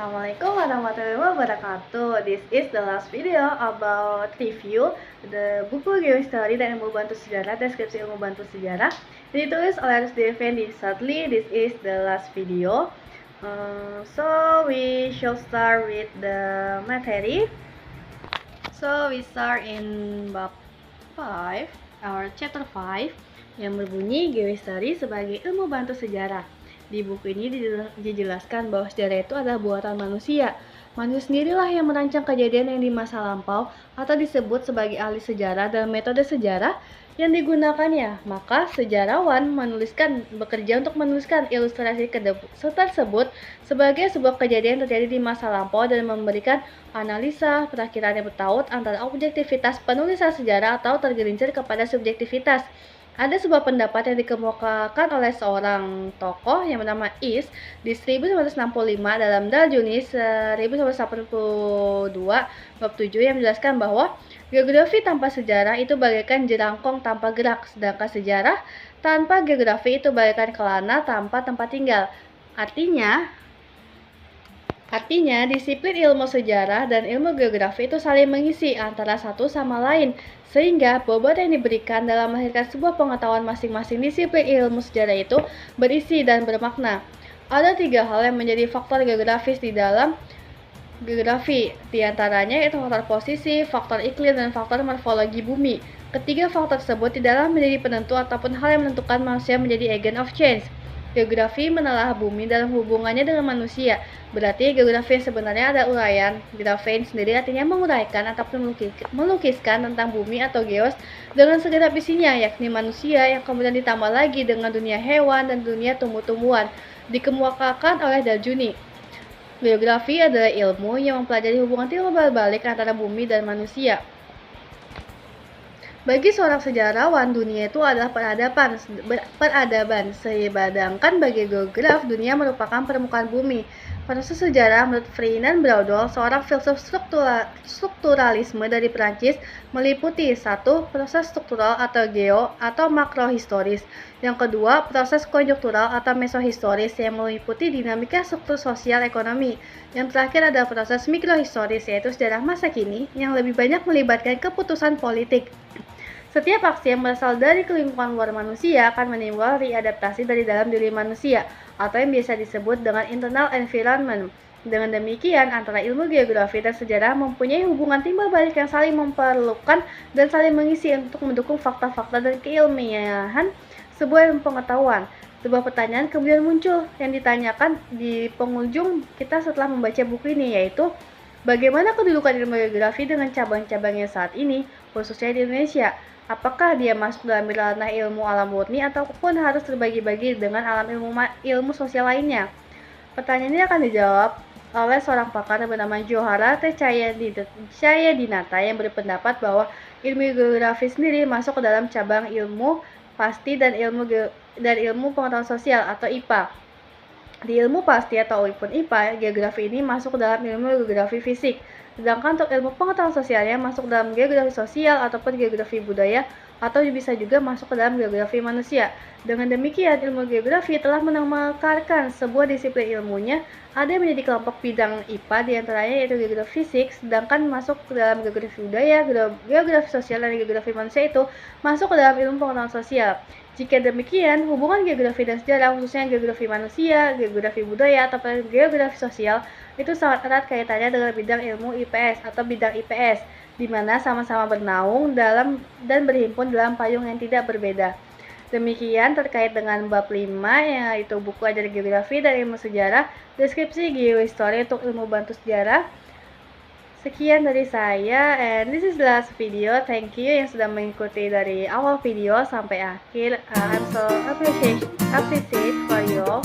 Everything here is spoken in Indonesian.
Assalamualaikum warahmatullahi wabarakatuh. This is the last video about review the buku Geohistory dan ilmu bantu sejarah, deskripsi ilmu bantu sejarah, ditulis oleh Rusdi Effendi. Sadly, this is the last video. So we shall start with the material. So we start in bab 5 or chapter 5 yang berbunyi Geohistory sebagai ilmu bantu sejarah. Di buku ini dijelaskan bahwa sejarah itu adalah buatan manusia. Manusia sendirilah yang merancang kejadian yang di masa lampau atau disebut sebagai ahli sejarah dalam metode sejarah yang digunakannya. Maka sejarawan bekerja untuk menuliskan ilustrasi tersebut sebagai sebuah kejadian yang terjadi di masa lampau dan memberikan analisa perakiraan yang bertaut antara objektivitas penulisan sejarah atau tergelincir kepada subjektivitas. Ada sebuah pendapat yang dikemukakan oleh seorang tokoh yang bernama Is di 1965 dalam Daljuni 1982 bab 7 yang menjelaskan bahwa geografi tanpa sejarah itu bagaikan jerangkong tanpa gerak, sedangkan sejarah tanpa geografi itu bagaikan kelana tanpa tempat tinggal. Artinya, disiplin ilmu sejarah dan ilmu geografi itu saling mengisi antara satu sama lain, sehingga bobot yang diberikan dalam melahirkan sebuah pengetahuan masing-masing disiplin ilmu sejarah itu berisi dan bermakna. Ada 3 hal yang menjadi faktor geografis di dalam geografi, diantaranya yaitu faktor posisi, faktor iklim, dan faktor morfologi bumi. Ketiga faktor tersebut tidaklah menjadi penentu ataupun hal yang menentukan manusia menjadi agent of change. Geografi menelah bumi dalam hubungannya dengan manusia. Berarti geografi sebenarnya ada uraian. Graphein sendiri artinya menguraikan ataupun melukiskan tentang bumi atau geos dengan segenap isinya, yakni manusia yang kemudian ditambah lagi dengan dunia hewan dan dunia tumbuh-tumbuhan. Dikemukakan oleh Daljuni. Geografi adalah ilmu yang mempelajari hubungan timbal balik antara bumi dan manusia. Bagi seorang sejarawan, dunia itu adalah peradaban, sedangkan bagi geograf, dunia merupakan permukaan bumi. Proses sejarah menurut Ferdinand Braudel, seorang filsuf strukturalisme dari Prancis, meliputi 1. Proses struktural atau geo atau makrohistoris. Yang kedua, proses konjuktural atau mesohistoris yang meliputi dinamika struktur sosial ekonomi. Yang terakhir adalah proses mikrohistoris, yaitu sejarah masa kini yang lebih banyak melibatkan keputusan politik. Setiap aksi yang berasal dari lingkungan luar manusia akan menimbulkan readaptasi dari dalam diri manusia, atau yang biasa disebut dengan internal environment. Dengan demikian, antara ilmu geografi dan sejarah mempunyai hubungan timbal balik yang saling memerlukan dan saling mengisi untuk mendukung fakta-fakta dan keilmiahan sebuah ilmu pengetahuan. Sebuah pertanyaan kemudian muncul yang ditanyakan di pengunjung kita setelah membaca buku ini, yaitu bagaimana kedudukan ilmu geografi dengan cabang-cabangnya saat ini, khususnya di Indonesia? Apakah dia masuk dalam ranah ilmu alam murni ataupun harus terbagi-bagi dengan alam ilmu sosial lainnya? Pertanyaan ini akan dijawab oleh seorang pakar bernama Johara T. Dinata yang berpendapat bahwa ilmu geografi sendiri masuk ke dalam cabang ilmu pasti dan ilmu pengetahuan sosial atau IPA. Di ilmu pasti ataupun IPA, geografi ini masuk ke dalam ilmu geografi fisik. Sedangkan untuk ilmu pengetahuan sosialnya masuk dalam geografi sosial ataupun geografi budaya atau bisa juga masuk ke dalam geografi manusia. Dengan demikian, ilmu geografi telah menawarkan sebuah disiplin ilmunya ada yang menjadi kelompok bidang IPA diantaranya yaitu geografi fisik, sedangkan masuk ke dalam geografi budaya, geografi sosial, dan geografi manusia itu masuk ke dalam ilmu pengetahuan sosial. Jika demikian, hubungan geografi dan sejarah, khususnya geografi manusia, geografi budaya, ataupun geografi sosial, itu sangat erat kaitannya dengan bidang ilmu IPS atau bidang IPS, di mana sama-sama bernaung dalam dan berhimpun dalam payung yang tidak berbeda. Demikian terkait dengan bab 5, yaitu buku ajar geografi dan ilmu sejarah, deskripsi geohistory untuk ilmu bantu sejarah. Sekian dari saya, and this is the last video. Thank you yang sudah mengikuti dari awal video sampai akhir. I'm so appreciate for you all.